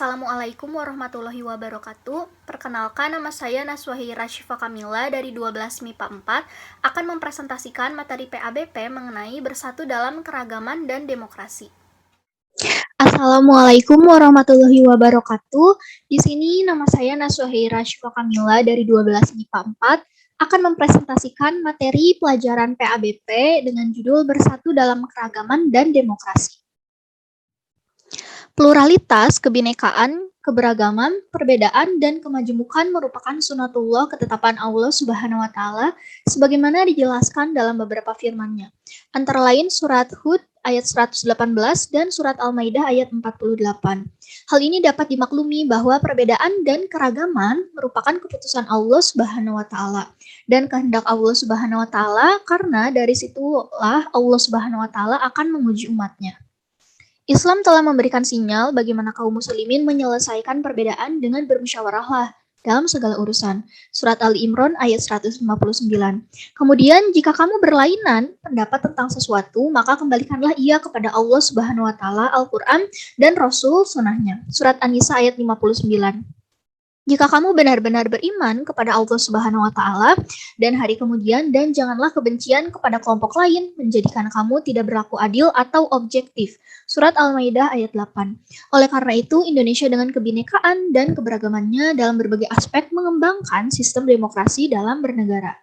Assalamualaikum warahmatullahi wabarakatuh. Perkenalkan, nama saya Naswahira Syifa Kamila dari 12 MIPA 4 akan mempresentasikan materi PABP mengenai bersatu dalam keragaman dan demokrasi. Assalamualaikum warahmatullahi wabarakatuh. Di sini nama saya Naswahira Syifa Kamila dari 12 MIPA 4 akan mempresentasikan materi pelajaran PABP dengan judul Bersatu dalam Keragaman dan Demokrasi. Pluralitas, kebinekaan, keberagaman, perbedaan, dan kemajemukan merupakan sunatullah ketetapan Allah Subhanahu wa Ta'ala sebagaimana dijelaskan dalam beberapa firman-Nya. Antara lain surat Hud ayat 118 dan surat Al-Maidah ayat 48. Hal ini dapat dimaklumi bahwa perbedaan dan keragaman merupakan keputusan Allah Subhanahu wa Ta'ala dan kehendak Allah Subhanahu wa Ta'ala, karena dari situlah Allah Subhanahu wa Ta'ala akan menguji umatnya. Islam telah memberikan sinyal bagaimana kaum muslimin menyelesaikan perbedaan dengan bermusyawarahlah dalam segala urusan. Surat Ali Imran ayat 159. Kemudian jika kamu berlainan pendapat tentang sesuatu, maka kembalikanlah ia kepada Allah Subhanahu wa Ta'ala, Al-Quran, dan Rasul sunnahnya. Surat An-Nisa ayat 59. Jika kamu benar-benar beriman kepada Allah Subhanahu wa Ta'ala dan hari kemudian, dan janganlah kebencian kepada kelompok lain menjadikan kamu tidak berlaku adil atau objektif. Surat Al-Maidah ayat 8. Oleh karena itu, Indonesia dengan kebinekaan dan keberagamannya dalam berbagai aspek mengembangkan sistem demokrasi dalam bernegara.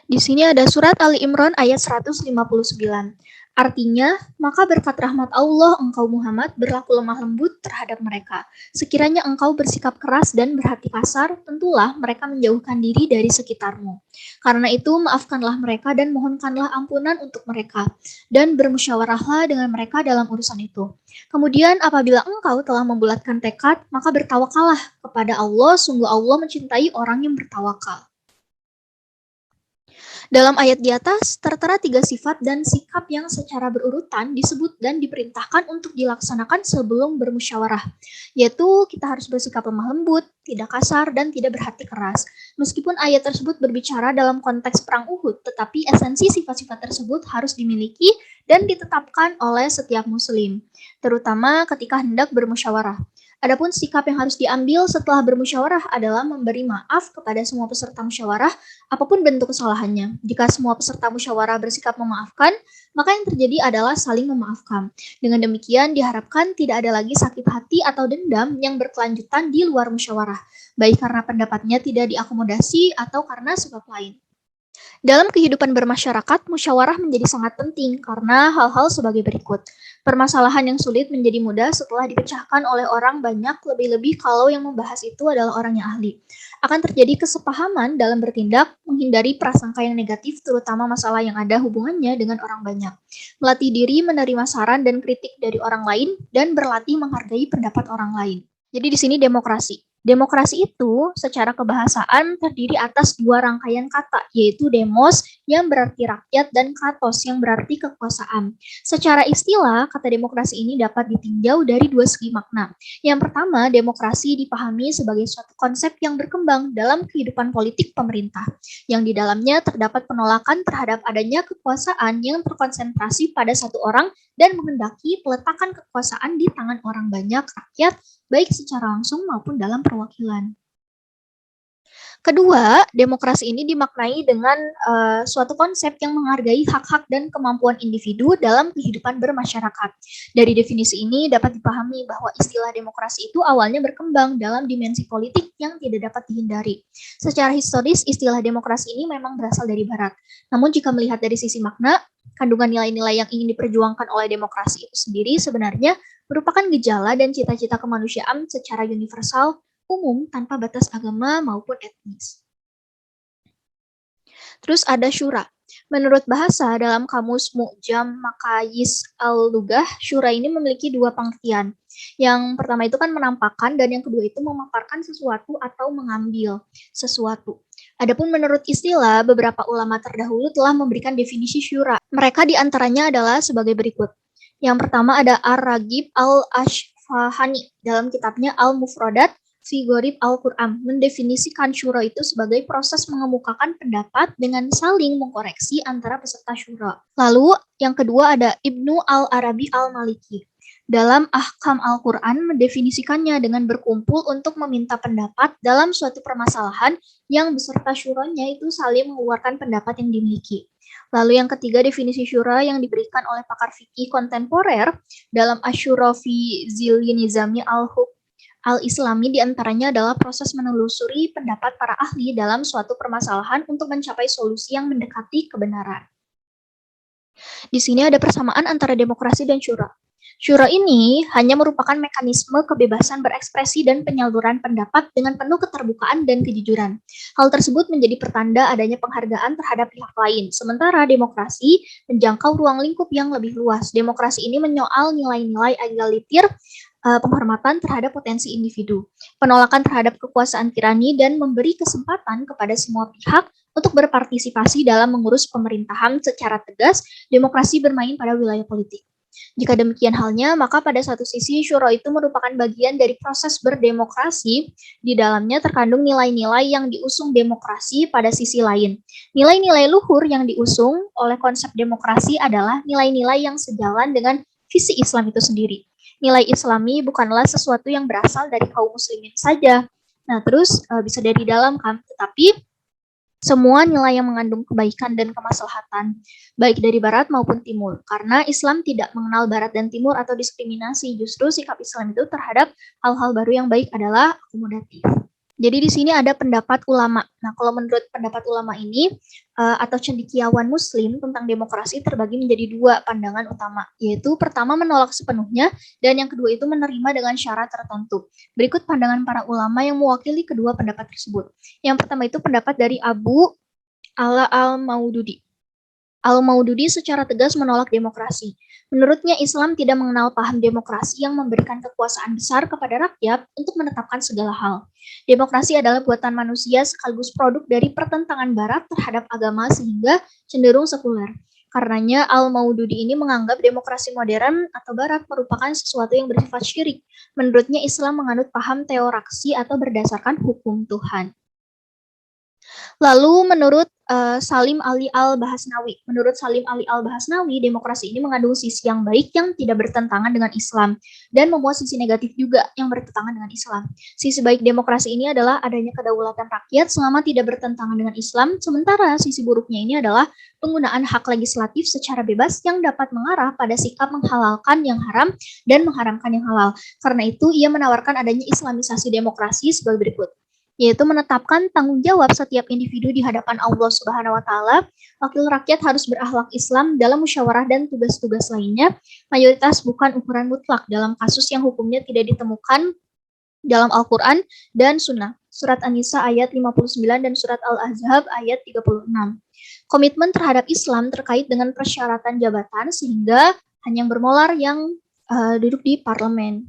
Di sini ada surat Ali Imran ayat 159. Artinya, maka berkat rahmat Allah engkau Muhammad berlaku lemah lembut terhadap mereka. Sekiranya engkau bersikap keras dan berhati kasar, tentulah mereka menjauhkan diri dari sekitarmu. Karena itu, maafkanlah mereka dan mohonkanlah ampunan untuk mereka, dan bermusyawarahlah dengan mereka dalam urusan itu. Kemudian apabila engkau telah membulatkan tekad, maka bertawakallah kepada Allah, sungguh Allah mencintai orang yang bertawakal. Dalam ayat di atas, tertera 3 sifat dan sikap yang secara berurutan disebut dan diperintahkan untuk dilaksanakan sebelum bermusyawarah, yaitu kita harus bersikap lemah lembut, tidak kasar, dan tidak berhati keras. Meskipun ayat tersebut berbicara dalam konteks perang Uhud, tetapi esensi sifat-sifat tersebut harus dimiliki dan ditetapkan oleh setiap muslim, terutama ketika hendak bermusyawarah. Adapun sikap yang harus diambil setelah bermusyawarah adalah memberi maaf kepada semua peserta musyawarah, apapun bentuk kesalahannya. Jika semua peserta musyawarah bersikap memaafkan, maka yang terjadi adalah saling memaafkan. Dengan demikian diharapkan tidak ada lagi sakit hati atau dendam yang berkelanjutan di luar musyawarah, baik karena pendapatnya tidak diakomodasi atau karena sebab lain. Dalam kehidupan bermasyarakat, musyawarah menjadi sangat penting karena hal-hal sebagai berikut. Permasalahan yang sulit menjadi mudah setelah dipecahkan oleh orang banyak, lebih-lebih kalau yang membahas itu adalah orang yang ahli. Akan terjadi kesepahaman dalam bertindak, menghindari prasangka yang negatif, terutama masalah yang ada hubungannya dengan orang banyak. Melatih diri menerima saran dan kritik dari orang lain, dan berlatih menghargai pendapat orang lain. Jadi di sini demokrasi. Demokrasi itu secara kebahasaan terdiri atas 2 rangkaian kata, yaitu demos yang berarti rakyat dan kratos yang berarti kekuasaan. Secara istilah, kata demokrasi ini dapat ditinjau dari 2 segi makna. Yang pertama, demokrasi dipahami sebagai suatu konsep yang berkembang dalam kehidupan politik pemerintah, yang di dalamnya terdapat penolakan terhadap adanya kekuasaan yang terkonsentrasi pada satu orang dan menghendaki peletakan kekuasaan di tangan orang banyak, rakyat, baik secara langsung maupun dalam perwakilan. Kedua, demokrasi ini dimaknai dengan suatu konsep yang menghargai hak-hak dan kemampuan individu dalam kehidupan bermasyarakat. Dari definisi ini dapat dipahami bahwa istilah demokrasi itu awalnya berkembang dalam dimensi politik yang tidak dapat dihindari. Secara historis, istilah demokrasi ini memang berasal dari Barat. Namun jika melihat dari sisi makna, kandungan nilai-nilai yang ingin diperjuangkan oleh demokrasi itu sendiri sebenarnya merupakan gejala dan cita-cita kemanusiaan secara universal, umum, tanpa batas agama maupun etnis. Terus ada syura. Menurut bahasa dalam kamus Mu'jam Makayis Al-Lughah, syura ini memiliki 2 pengertian. Yang pertama itu kan menampakkan, dan yang kedua itu memaparkan sesuatu atau mengambil sesuatu. Adapun menurut istilah, beberapa ulama terdahulu telah memberikan definisi syura. Mereka diantaranya adalah sebagai berikut. Yang pertama ada Ar-Ragib Al-Ashfahani dalam kitabnya Al-Mufradat fi Gharib Al-Quran, mendefinisikan syura itu sebagai proses mengemukakan pendapat dengan saling mengkoreksi antara peserta syura. Lalu yang kedua ada Ibnu Al-Arabi Al-Maliki. Dalam Ahkam Al-Quran mendefinisikannya dengan berkumpul untuk meminta pendapat dalam suatu permasalahan yang beserta syuranya itu saling mengeluarkan pendapat yang dimiliki. Lalu yang ketiga, definisi syura yang diberikan oleh pakar fikih kontemporer dalam Asyura fi Zilli Nizami Al-Islami diantaranya adalah proses menelusuri pendapat para ahli dalam suatu permasalahan untuk mencapai solusi yang mendekati kebenaran. Di sini ada persamaan antara demokrasi dan syura. Syura ini hanya merupakan mekanisme kebebasan berekspresi dan penyaluran pendapat dengan penuh keterbukaan dan kejujuran. Hal tersebut menjadi pertanda adanya penghargaan terhadap pihak lain. Sementara demokrasi menjangkau ruang lingkup yang lebih luas. Demokrasi ini menyoal nilai-nilai egaliter, penghormatan terhadap potensi individu, penolakan terhadap kekuasaan tirani, dan memberi kesempatan kepada semua pihak untuk berpartisipasi dalam mengurus pemerintahan secara tegas. Demokrasi bermain pada wilayah politik. Jika demikian halnya, maka pada satu sisi syura itu merupakan bagian dari proses berdemokrasi. Di dalamnya terkandung nilai-nilai yang diusung demokrasi. Pada sisi lain, nilai-nilai luhur yang diusung oleh konsep demokrasi adalah nilai-nilai yang sejalan dengan visi Islam itu sendiri. Nilai Islami bukanlah sesuatu yang berasal dari kaum muslimin saja. Nah, terus bisa dari dalam kan, tetapi semua nilai yang mengandung kebaikan dan kemaslahatan, baik dari barat maupun timur. Karena Islam tidak mengenal barat dan timur atau diskriminasi, justru sikap Islam itu terhadap hal-hal baru yang baik adalah akomodatif. Jadi di sini ada pendapat ulama. Nah, kalau menurut pendapat ulama ini atau cendekiawan Muslim tentang demokrasi terbagi menjadi dua pandangan utama, yaitu pertama menolak sepenuhnya dan yang kedua itu menerima dengan syarat tertentu. Berikut pandangan para ulama yang mewakili kedua pendapat tersebut. Yang pertama itu pendapat dari Abu Ala al-Maududi. Al-Maududi secara tegas menolak demokrasi. Menurutnya Islam tidak mengenal paham demokrasi yang memberikan kekuasaan besar kepada rakyat untuk menetapkan segala hal. Demokrasi adalah buatan manusia sekaligus produk dari pertentangan barat terhadap agama sehingga cenderung sekuler. Karenanya Al-Maududi ini menganggap demokrasi modern atau barat merupakan sesuatu yang bersifat syirik. Menurutnya Islam menganut paham teokrasi atau berdasarkan hukum Tuhan. Lalu menurut Salim Ali Al-Bahasnawi. Menurut Salim Ali Al-Bahasnawi, demokrasi ini mengandung sisi yang baik yang tidak bertentangan dengan Islam dan memuat sisi negatif juga yang bertentangan dengan Islam. Sisi baik demokrasi ini adalah adanya kedaulatan rakyat selama tidak bertentangan dengan Islam, sementara sisi buruknya ini adalah penggunaan hak legislatif secara bebas yang dapat mengarah pada sikap menghalalkan yang haram dan mengharamkan yang halal. Karena itu, ia menawarkan adanya islamisasi demokrasi sebagai berikut, yaitu menetapkan tanggung jawab setiap individu di hadapan Allah Subhanahu wa taala. Wakil rakyat harus berakhlak Islam dalam musyawarah dan tugas-tugas lainnya. Mayoritas bukan ukuran mutlak dalam kasus yang hukumnya tidak ditemukan dalam Al-Qur'an dan Sunnah. Surat An-Nisa ayat 59 dan surat Al-Ahzab ayat 36. Komitmen terhadap Islam terkait dengan persyaratan jabatan sehingga hanya yang bermolar yang duduk di parlemen.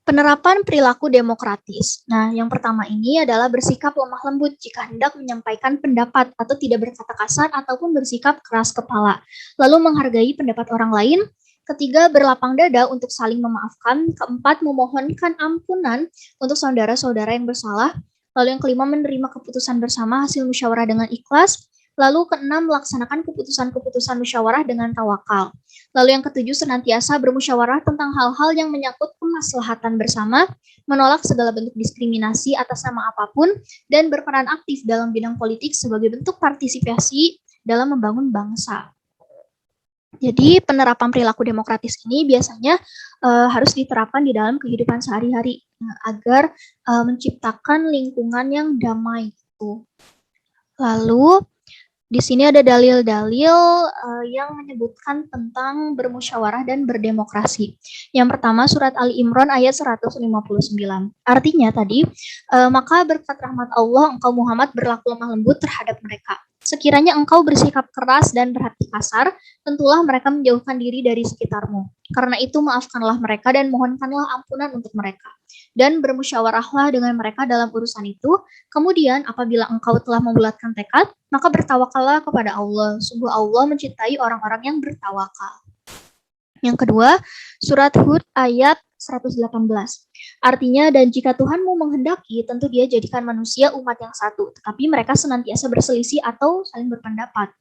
Penerapan perilaku demokratis. Nah, yang pertama ini adalah bersikap lemah lembut jika hendak menyampaikan pendapat atau tidak berkata kasar ataupun bersikap keras kepala. Lalu menghargai pendapat orang lain. Ketiga, berlapang dada untuk saling memaafkan. Keempat, memohonkan ampunan untuk saudara-saudara yang bersalah. Lalu yang kelima, menerima keputusan bersama hasil musyawarah dengan ikhlas. Lalu keenam, melaksanakan keputusan-keputusan musyawarah dengan tawakal. Lalu yang ketujuh, senantiasa bermusyawarah tentang hal-hal yang menyangkut kemaslahatan bersama, menolak segala bentuk diskriminasi atas nama apapun, dan berperan aktif dalam bidang politik sebagai bentuk partisipasi dalam membangun bangsa. Jadi penerapan perilaku demokratis ini biasanya harus diterapkan di dalam kehidupan sehari-hari agar menciptakan lingkungan yang damai gitu. Lalu di sini ada dalil-dalil yang menyebutkan tentang bermusyawarah dan berdemokrasi. Yang pertama surat Ali Imran ayat 159. Artinya tadi, maka berkat rahmat Allah engkau Muhammad berlaku lemah lembut terhadap mereka. Sekiranya engkau bersikap keras dan berhati kasar, tentulah mereka menjauhkan diri dari sekitarmu. Karena itu maafkanlah mereka dan mohonkanlah ampunan untuk mereka. Dan bermusyawarahlah dengan mereka dalam urusan itu. Kemudian apabila engkau telah membulatkan tekad, maka bertawakallah kepada Allah. Sungguh Allah mencintai orang-orang yang bertawakal. Yang kedua, surat Hud ayat 118. Artinya, dan jika Tuhanmu menghendaki, tentu dia jadikan manusia umat yang satu, tetapi mereka senantiasa berselisih atau saling berpendapat.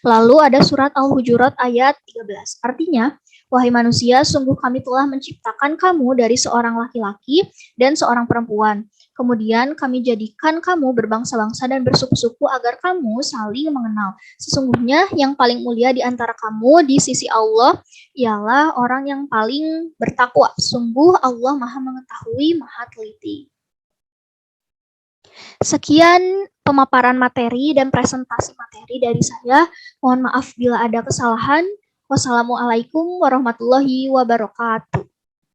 Lalu ada surat Al-Hujurat ayat 13. Artinya, wahai manusia, sungguh kami telah menciptakan kamu dari seorang laki-laki dan seorang perempuan. Kemudian kami jadikan kamu berbangsa-bangsa dan bersuku-suku agar kamu saling mengenal. Sesungguhnya yang paling mulia di antara kamu di sisi Allah ialah orang yang paling bertakwa. Sungguh Allah Maha Mengetahui, Maha Teliti. Sekian pemaparan materi dan presentasi materi dari saya. Mohon maaf bila ada kesalahan. Wassalamualaikum warahmatullahi wabarakatuh.